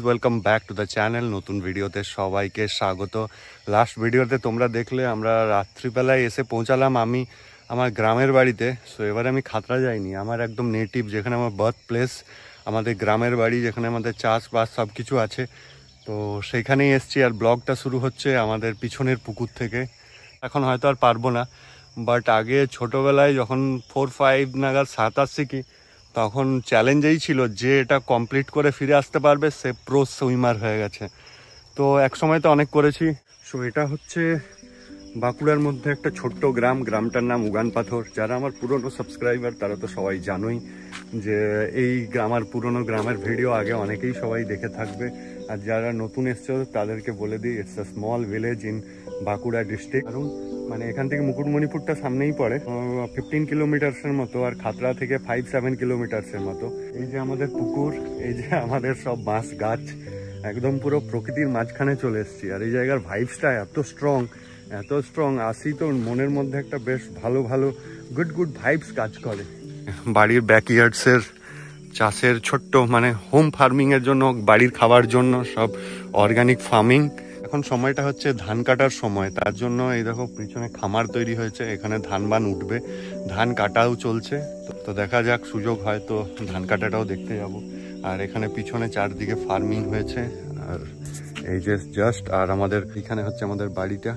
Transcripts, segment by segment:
Welcome back to the channel. নতুন ভিডিওতে সবাইকে স্বাগত। লাস্ট ভিডিওতে তোমরা দেখলে আমরা রাত্রিবেলায় এসে পৌঁছালাম আমি আমার গ্রামের বাড়িতে। সো এবারে আমি খাতড়া যাইনি, আমার একদম নেটিভ যেখানে আমার বার্থ প্লেস, আমাদের গ্রামের বাড়ি যেখানে আমাদের চাষবাস সব কিছু আছে। তো সেইখানেই এসছি আর ব্লগটা শুরু হচ্ছে আমাদের পিছনের পুকুর থেকে। এখন হয়তো আর পারবো না, বাট আগে ছোটোবেলায় যখন 4-5 নাগাদ সাঁতার শিখি তখন চ্যালেঞ্জেই ছিল যে এটা কমপ্লিট করে ফিরে আসতে পারবে সে প্রো সুইমার হয়ে গেছে। তো এক সময় তো অনেক করেছি। সো এটা হচ্ছে বাঁকুড়ার মধ্যে একটা ছোট্ট গ্রাম, গ্রামটার নাম উগান পাথর। যারা আমার পুরনো সাবস্ক্রাইবার তারা তো সবাই জানোই যে এই আমার পুরনো গ্রামের ভিডিও আগে অনেকেই সবাই দেখে থাকবে। আর যারা নতুন এসছে তাদেরকে বলে দিই, it's a small village in Bankura district. কারণ মানে এখান থেকে মুকুটমণিপুরটা সামনেই পড়ে, 15 কিলোমিটার্সের মতো, আর খাতড়া থেকে 5-7 কিলোমিটার্সের মতো। এই যে আমাদের পুকুর, এই যে আমাদের সব বাঁশ গাছ, একদম পুরো প্রকৃতির মাঝখানে চলে এসেছি। আর এই জায়গার ভাইবসটা এত স্ট্রং আসি তো মনের মধ্যে একটা বেশ ভালো গুড ভাইবস কাজ করে। বাড়ির ব্যাকইয়ার্ডসের চাষের ছোট্ট মানে হোম ফার্মিংয়ের জন্য, বাড়ির খাবার জন্য সব অর্গানিক ফার্মিং। এখন সময়টা হচ্ছে ধান কাটার সময়, তার জন্য এই দেখো পিছনে খামার তৈরি হয়েছে, এখানে ধান বান উঠবে, ধান কাটাও চলছে। তো দেখা যাক, সুযোগ হয় তো ধান কাটাটাও দেখতে যাব। আর এখানে পিছনে চারদিকে ফার্মিং হয়েছে। আর এই যে জাস্ট, আর আমাদের এখানে হচ্ছে আমাদের বাড়িটা।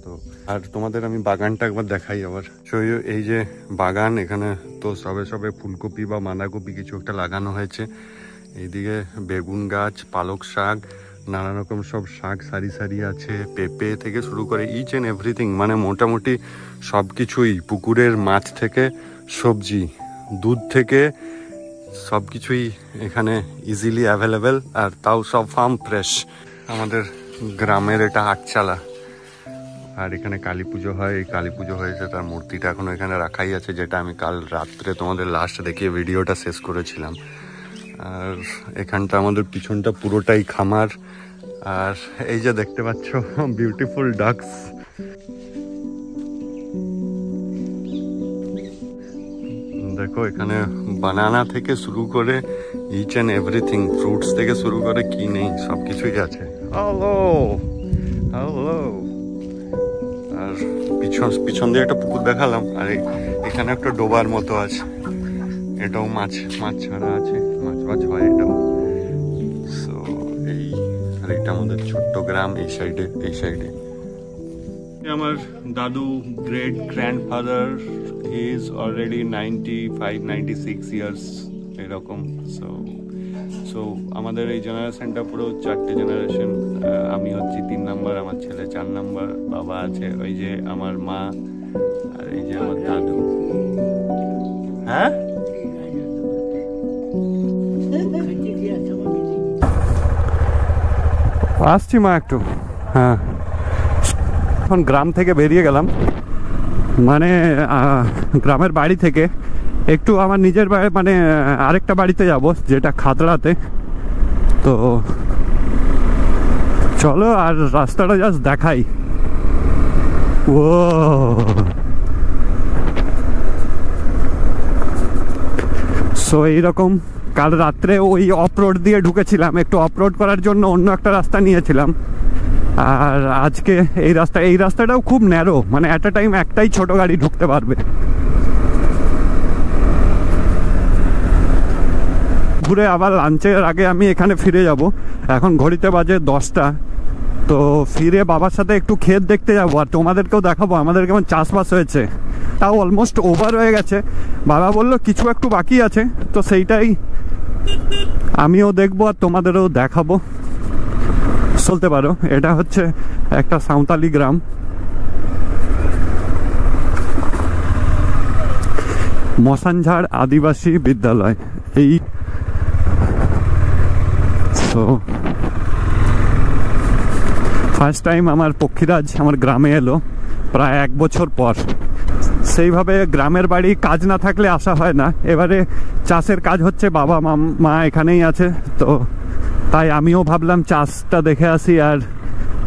তো আর তোমাদের আমি বাগানটা একবার দেখাই আবার। এই যে বাগান, এখানে তো সবে ফুলকপি বা বাঁধাকপি কিছু একটা লাগানো হয়েছে। এইদিকে বেগুন গাছ, পালক শাক, নানা রকম সব শাক সারি আছে, পেঁপে থেকে শুরু করে ইচ অ্যান্ড এভরিথিং, মানে মোটামুটি সব কিছুই, পুকুরের মাছ থেকে সবজি, দুধ থেকে সব কিছুই এখানে ইজিলি অ্যাভেলেবেল। আর তাও সব ফার্ম ফ্রেশ। আমাদের গ্রামের এটা হাটচালা। আর এখানে কালী পুজো হয়, এই কালী পুজো হয়েছে, তার মূর্তিটা এখনো এখানে রাখাই আছে, যেটা আমি কাল রাত্রে তোমাদের লাস্ট দেখিয়ে ভিডিওটা শেষ করেছিলাম। আর এখানটা আমাদের পিছনটা পুরোটাই খামার। আর এই যে দেখতে পাচ্ছ বিউটিফুল ডাকস। দেখো এখানে বানানা থেকে শুরু করে ইচ অ্যান্ড এভরিথিং, ফ্রুটস থেকে শুরু করে কি নেই সব কিছুই আছে। হ্যালো। আর পিছন দিয়ে একটা পুকুর দেখালাম। আর এখানে একটা ডোবার মতো আছে, এটাও মাছ ছাড়া আছে, মাছ হয় এটাও। সো এই, আর এটা আমাদের ছোট্ট গ্রাম। এই সাইডে আমার দাদু, great grandfather, he is already 95-96 years এরকম। সো আমাদের এই জেনারেশনটা পুরো 4টে জেনারেশন। আমি হচ্ছি 3 নাম্বার, আমার ছেলে 4 নাম্বার, বাবা আছে, ওই যে আমার মা, আর এই যে আমার দাদু। হ্যাঁ, আসছি মা একটু। হ্যাঁ, এখন গ্রাম থেকে বেরিয়ে গেলাম, মানে গ্রামের বাড়ি থেকে একটু আমার নিজের বাড়ি, মানে আরেকটা বাড়িতে যাব যেটা খাতড়াতে। তো চলো আর রাস্তাটা জাস্ট দেখাই। ও সো এইরকম কাল রাত্রে ওই অফ রোড দিয়ে ঢুকেছিলাম, একটু অফ রোড করার জন্য অন্য একটা রাস্তা নিয়েছিলাম। আর আজকে এই রাস্তাটাও খুব ন্যারো, মানে অ্যাট আ টাইম একটাই ছোট গাড়ি ঢুকতে পারবে। ঘুরে আবার লাঞ্চের আগে আমি এখানে ফিরে যাব। এখন ঘড়িতে বাজে 10টা। তো ফিরে বাবার সাথে একটু ক্ষেত দেখতে যাবো, আর তোমাদেরকেও দেখাবো আমাদের কেমন চাষবাস হয়েছে। তাও অলমোস্ট ওভার হয়ে গেছে, বাবা বললো কিছু একটু বাকি আছে, তো সেইটাই আমিও দেখবো আর তোমাদেরও দেখাবো। চলতে পারো। এটা হচ্ছে একটা সাঁওতালি গ্রাম। মশানঝাড় আদিবাসী বিদ্যালয়। এই তো ফার্স্ট টাইম আমার পক্ষীরাজ আমার গ্রামে এলো প্রায় 1 বছর পর। সেইভাবে গ্রামের বাড়ি কাজ না থাকলে আসা হয় না। এবারে চাষের কাজ হচ্ছে, বাবা মা এখানেই আছে, তো তাই আমিও ভাবলাম চাষটা দেখে আসি আর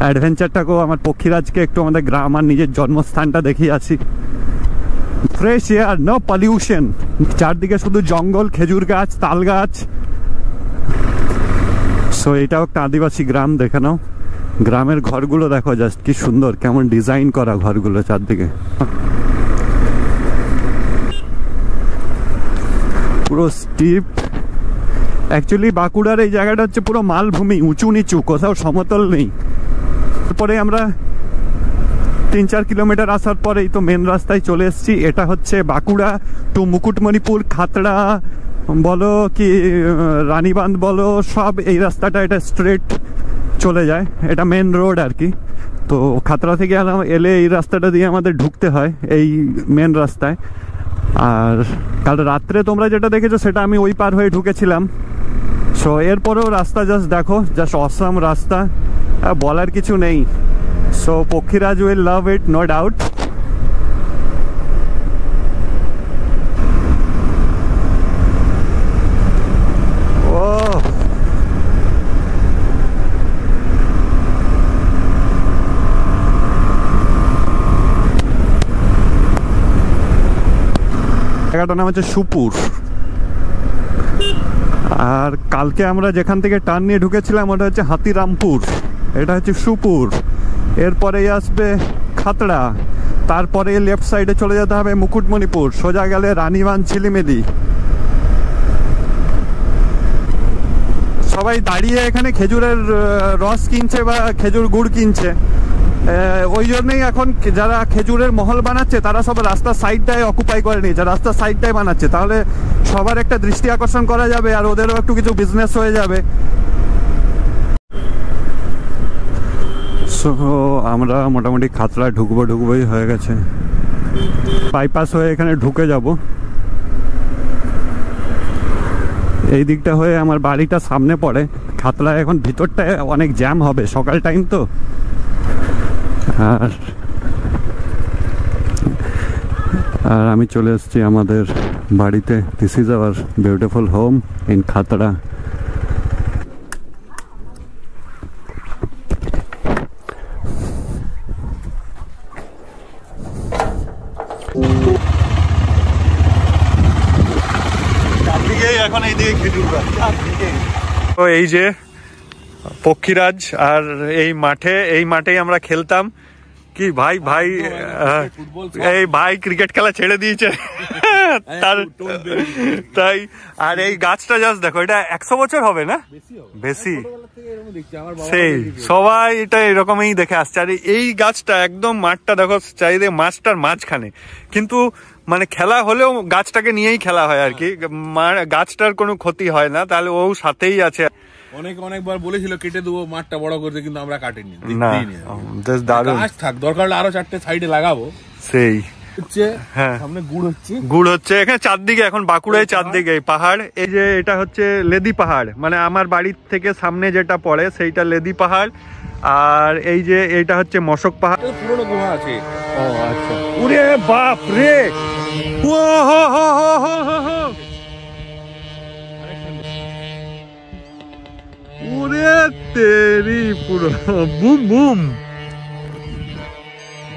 অ্যাডভেঞ্চারটাকেও, আমার পক্ষীরাজকে একটু আমাদের গ্রাম, আমার নিজের জন্মস্থানটা দেখিয়ে আসি। ফ্রেশ এয়ার, নো পলিউশন, চারদিকে শুধু জঙ্গল, খেজুর গাছ, তাল গাছ। সো এটাও একটা আদিবাসী গ্রাম, দেখে নাও গ্রামের ঘরগুলো দেখো, জাস্ট কি সুন্দর, কেমন ডিজাইন করা ঘরগুলো চারদিকে, পুরো স্টিপ। অ্যাকচুয়ালি বাঁকুড়ার এই জায়গাটা হচ্ছে পুরো মালভূমি, উঁচু নিচু, কোথাও সমতল নেই। তারপরে আমরা 3-4 কিলোমিটার আসার পরেই তো মেন রাস্তায় চলে এসেছি। এটা হচ্ছে বাঁকুড়া টু মুকুটমণিপুর, খাতড়া বলো কি রানীবাঁধ বলো, সব এই রাস্তাটা, এটা স্ট্রেট চলে যায়, এটা মেন রোড আর কি। তো খাতড়া থেকে এলে এই রাস্তাটা দিয়ে আমাদের ঢুকতে হয় এই মেন রাস্তায়। আর কাল রাত্রে তোমরা যেটা দেখেছো সেটা আমি ওই পার হয়ে ঢুকেছিলাম। সো এরপরেও রাস্তা জাস্ট দেখো, জাস্ট অসাম রাস্তা, বলার কিছু নেই। So Pakshiraj will love it, no doubt. জায়গাটার নাম হচ্ছে সুপুর। আর কালকে আমরা যেখান থেকে টার্ন নিয়ে ঢুকেছিলাম ওটা হচ্ছে হাতিরামপুর, এটা হচ্ছে সুপুর। এরপরেই আসবে খাতড়া, তারপরে লেফট সাইডে চলে যেতে হবে মুকুটমণিপুর, সোজা গেলে রানীবাঁধ ঝিলিমিলি। সবাই দাঁড়িয়ে এখানে খেজুরের রস কিনছে বা খেজুর গুড় কিনছে, ওই জন্যই এখন যারা খেজুরের মহল বানাচ্ছে তারা সব রাস্তার সাইডটায় অকুপাই করে নিয়েছে, রাস্তার সাইডটায় বানাচ্ছে, তাহলে সবার একটা দৃষ্টি আকর্ষণ করা যাবে আর ওদেরও একটু কিছু বিজনেস হয়ে যাবে। সো আমরা মোটামুটি খাতড়া ঢুকবোই হয়ে গেছে, বাইপাস হয়ে এখানে ঢুকে যাব। এই দিকটা হয়ে আমার বাড়িটা সামনে পড়ে। খাতড়া এখন ভিতরটায় অনেক জ্যাম হবে, সকাল টাইম তো। আর আমি চলে এসেছি আমাদের বাড়িতে। This is our beautiful home in Khatra. এখন এইদিকে খেজুর গাছ, তো এই যে পক্ষীরাজ, আর এই মাঠেই আমরা খেলতাম। কি ভাই এই ভাই ক্রিকেট খেলা ছেড়ে দিয়েছে তাই। আর এই গাছটা জাস্ট দেখো, এটা 100 বছর হবে না বেশি, সেই সবাই এটা এরকমই দেখে আসছে। আর এই গাছটা একদম মাঠটা দেখো, চাইলে মাঠটার মাঝখানে, কিন্তু মানে খেলা হলেও গাছটাকে নিয়েই খেলা হয় আর কি, গাছটার কোনো ক্ষতি হয় না, তাহলে ও সাথেই আছে। অনেকবার বলেছিল কেটে দেবো মাঠটা বড় করতে, কিন্তু আমরা কাটিনি। গাছ থাক, দরকার হলে আরো 4টে সাইডে লাগাবো। সেই হ্যাঁ, সামনে গুড় হচ্ছে এখানে চারদিকে, এখন বাঁকুড়ায় চারদিকে পাহাড়। এই যে এটা হচ্ছে লেদি পাহাড়, মানে আমার বাড়ির থেকে সামনে যেটা পড়ে সেইটা লেদি পাহাড়। আর এই যে এটা হচ্ছে মশক পাহাড়, পুরোনো গুহা আছে। ও আচ্ছা, ওরে বাপ রে, ও হো হো হো হো হো, ওরে তেরি, পুরো বুম বুম।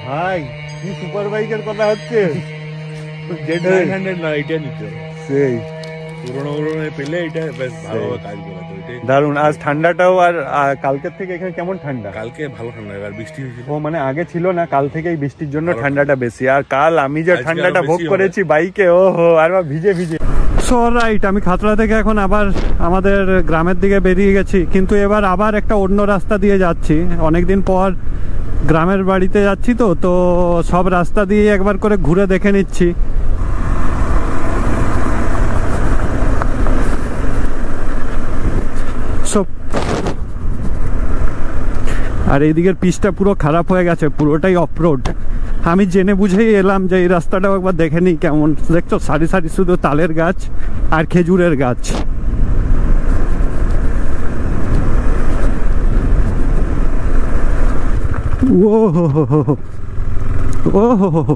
ভাই কি সুপার বাইকের কথা হচ্ছে, সেই পুরোনো পেলে এটা বেশ ভালো কাজ করে, দারুন। আজ ঠান্ডাটাও, আর কালকের থেকে এখানে কেমন ঠান্ডা? কালকে ভালো ঠান্ডা, আর বৃষ্টি হয়েছিল। ও মানে আগে ছিল না, কাল থেকেই বৃষ্টির জন্য ঠান্ডাটা বেশি। আর কাল আমি যে ঠান্ডাটা ভোগ করেছি বাইকে, ও হো, আর ভিজে ভিজে। সো রাইট, আমি খাতড়া থেকে এখন আবার আমাদের গ্রামের দিকে বেরিয়ে গেছি, কিন্তু এবার আবার একটা অন্য রাস্তা দিয়ে যাচ্ছি। অনেকদিন পর গ্রামের বাড়িতে যাচ্ছি, তো সব রাস্তা দিয়ে একবার করে ঘুরে দেখে নিচ্ছি। আর এইদিকের পিচটা পুরো খারাপ হয়ে গেছে, পুরোটাই অফরোড। আমি জেনে বুঝেই এলাম যে এই রাস্তাটাও একবার দেখে নিই কেমন। দেখছো সারি সারি শুধু তালের গাছ আর খেজুরের গাছ। ও হো হো হো, ও হো হো,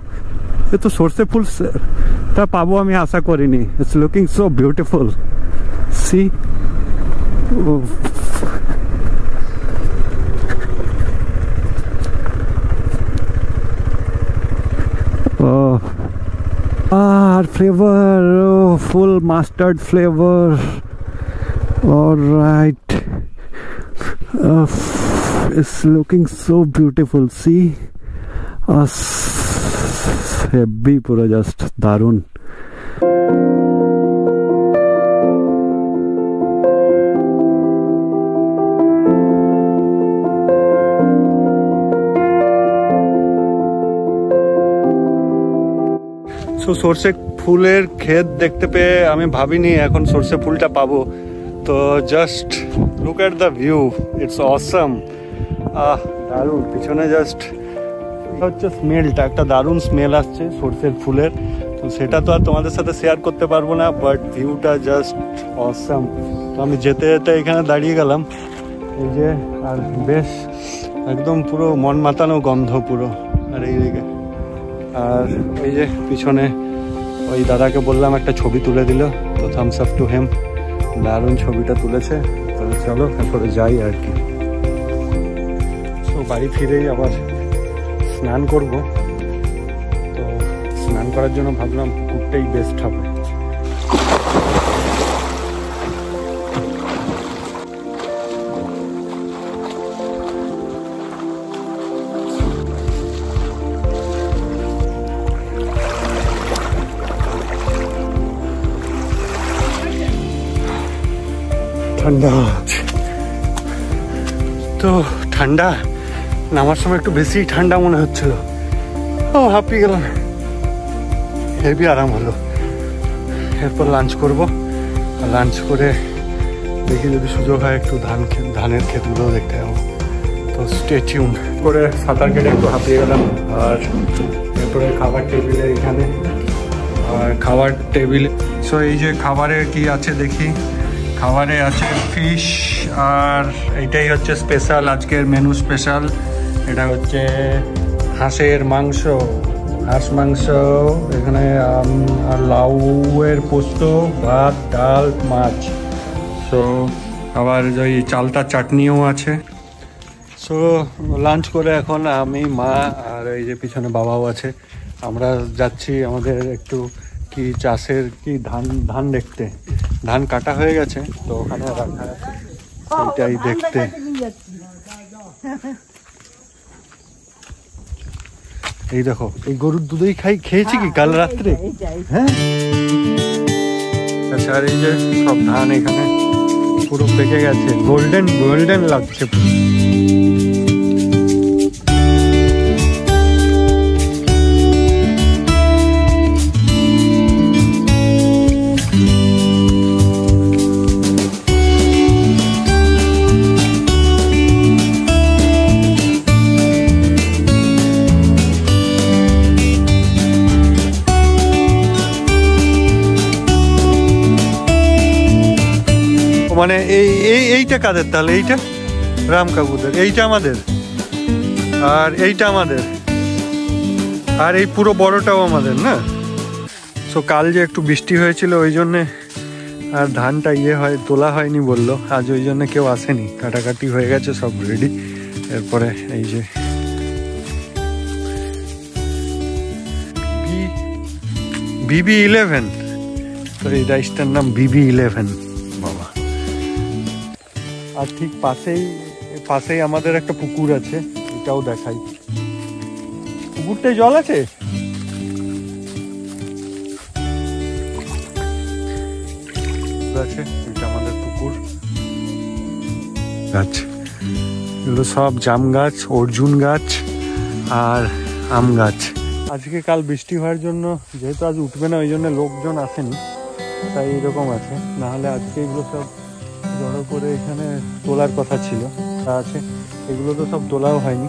এ তো সর্ষে ফুলটা পাবো আমি আশা করিনি। It's looking so beautiful, see. Oh, flavor, oh, full mustard flavor. All right, It's looking so beautiful. See us heavy pura just darun. So সর্ষে ফুলের ক্ষেত দেখতে পেয়ে আমি ভাবিনি এখন সর্ষে ফুলটা পাবো। তো just look at the view, it's awesome. দারুণ, পিছনে জাস্ট হচ্ছে স্মেলটা, একটা দারুণ স্মেল আসছে সর্ষের ফুলের। তো সেটা তো আর তোমাদের সাথে শেয়ার করতে পারবো না, বাট ভিউটা জাস্ট অসাম। তো আমি যেতে যেতে এখানে দাঁড়িয়ে গেলাম, এই যে, আর বেশ একদম পুরো মন মাতানো গন্ধ পুরো। আর এইদিকে আর এই যে পিছনে ওই দাদাকে বললাম একটা ছবি তুলে দিল, তো থামস আপ টু হেম, দারুণ ছবিটা তুলেছে। তো চলো তারপরে যাই আর কি। তো বাড়ি ফিরেই আবার স্নান করব, তো স্নান করার জন্য ভাবলাম পুকুরটাই বেস্ট হবে। ঠান্ডা তো ঠান্ডা, নামার সময় একটু বেশি ঠান্ডা মনে হচ্ছিল। ও হাঁপিয়ে গেলাম, হেভি আরাম হলো। এরপর লাঞ্চ করব, আর লাঞ্চ করে দেখি যদি সুযোগ হয় একটু ধানের ক্ষেতগুলোও দেখতে যাবো। তো স্টে টিউন। করে সাঁতার কেটে একটু হাঁপিয়ে গেলাম, আর এরপরে খাবার টেবিলে এখানে, আর খাবার টেবিল। সো এই যে খাবারে কি আছে দেখি। খাবারে আছে ফিশ, আর এইটাই হচ্ছে স্পেশাল, আজকের মেনু স্পেশাল। এটা হচ্ছে হাঁসের মাংস, হাঁস মাংস, এখানে আর লাউয়ের পোস্ত, ভাত, ডাল, মাছ। সো আবার ওই চালতা চাটনিও আছে। সো লাঞ্চ করে এখন আমি, মা, আর এই যে পিছনে বাবাও আছে, আমরা যাচ্ছি আমাদের একটু কি চাষের কি ধান দেখতে। ধান কাটা হয়ে গেছে, তো ওখানে রাখা আছে, সেইটাই দেখতে। এই দেখো, এই গরুর দুধই খেয়েছি কি কাল রাত্রে। হ্যাঁ, আচ্ছা। আর এই যে সব ধান এখানে পুরো পেকে গেছে, গোল্ডেন গোল্ডেন লাগছে। মানে এইটা কাদের তাহলে? এইটা রাম কাকুদের, এইটা আমাদের, আর এইটা আমাদের, আর এই পুরো বড়টাও আমাদের না। সো কাল যে একটু বৃষ্টি হয়েছিল ওই জন্যে আর ধানটা তোলা হয়নি বললো, আজ ওই জন্য কেউ আসেনি, কাটাকাটি হয়ে গেছে সব রেডি। এরপরে এই যে BB11, তো এই রাইসটার নাম BB11 বাবা। আর ঠিক পাশেই আমাদের একটা পুকুর আছে, এটাও দেখাই। পুকুরটায় জল আছে, এটা আমাদের পুকুর। গাছ এগুলো সব জাম গাছ, অর্জুন গাছ আর আম গাছ। আজকে কাল বৃষ্টি হওয়ার জন্য, যেহেতু আজ উঠবে না ওই জন্য লোকজন আসেনি, তাই এরকম আছে। না হলে আজকে এগুলো সব জড়ো করে এখানে তোলার কথা ছিল, তা আছে। এগুলো তো সব তোলাও হয়নি,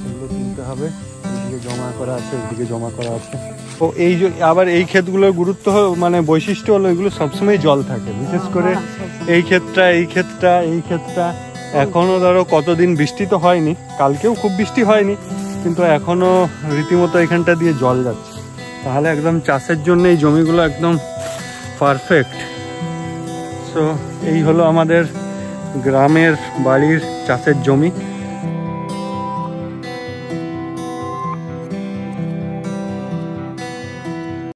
এগুলো তুলতে হবে। ওইদিকে জমা করা আছে, ওইদিকে জমা করা আছে। তো এই যে আবার এই ক্ষেতগুলোর গুরুত্ব মানে বৈশিষ্ট্য হলো এগুলো সবসময় জল থাকে, বিশেষ করে এই ক্ষেতটা এখনো ধরো কতদিন বৃষ্টি তো হয়নি, কালকেও খুব বৃষ্টি হয়নি, কিন্তু এখনো রীতিমতো এখানটা দিয়ে জল যাচ্ছে। তাহলে একদম চাষের জন্য এই জমিগুলো একদম পারফেক্ট। সো এই হলো আমাদের গ্রামের বাড়ির চাষের জমি।